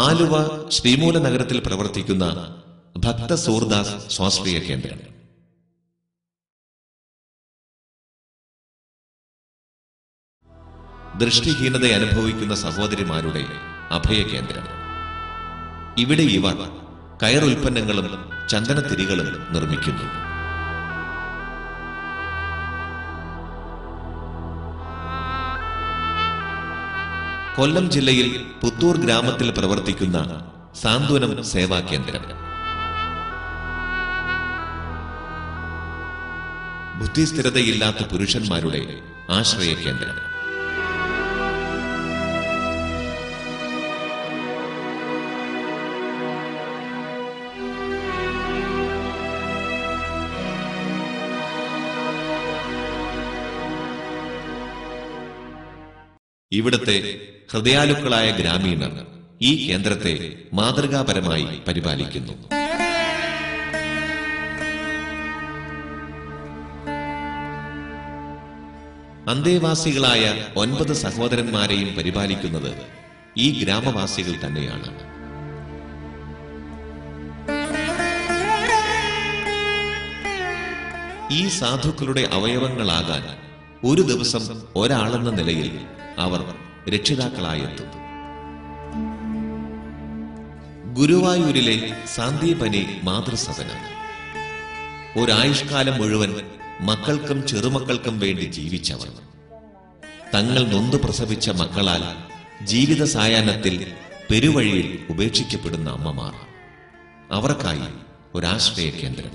ആലുവ ശ്രീമൂല നഗരത്തിൽ പ്രവർത്തിക്കുന്ന ഭക്ത സൂർദാസ് സ്വാശ്രയ കേന്ദ്രം. ദൃഷ്ടിഹീനത അനുഭവിക്കുന്ന സഹോദരിമാരുടെ അഭയകേന്ദ്രം. ഇവിടെ ഇവർ കയറുൽപ്പന്നങ്ങളും ചന്ദനത്തിരികളും നിർമ്മിക്കുന്നു. കൊല്ലം ജില്ലയിൽ പുത്തൂർ ഗ്രാമത്തിൽ പ്രവർത്തിക്കുന്ന സാന്ത്വനം സേവാ കേന്ദ്രം. ബുദ്ധിസ്ഥിരതയില്ലാത്ത പുരുഷന്മാരുടെ ആശ്രയ കേന്ദ്രം. ഇവിടുത്തെ ഹൃദയാലുക്കളായ ഗ്രാമീണർ ഈ കേന്ദ്രത്തെ മാതൃകാപരമായി പരിപാലിക്കുന്നു. അന്തേവാസികളായ 9 സഹോദരന്മാരെയും പരിപാലിക്കുന്നത് ഈ ഗ്രാമവാസികൾ തന്നെയാണ്. ഈ സാധുക്കളുടെ അവയവങ്ങളാകാൻ ഒരു ദിവസം ഒരാളെന്ന നിലയിൽ അവർ രക്ഷിതാക്കളായെത്തും. ഗുരുവായൂരിലെ സാന്ദീപനി മാതൃസദനം ഒരായുഷ്കാലം മുഴുവൻ മക്കൾക്കും ചെറുമക്കൾക്കും വേണ്ടി ജീവിച്ചവർ. തങ്ങൾ നൊന്തു പ്രസവിച്ച മക്കളാൽ ജീവിത സായാഹ്നത്തിൽ പെരുവഴിയിൽ ഉപേക്ഷിക്കപ്പെടുന്ന അമ്മമാർ, അവർക്കായി ഒരാശ്രയ കേന്ദ്രം.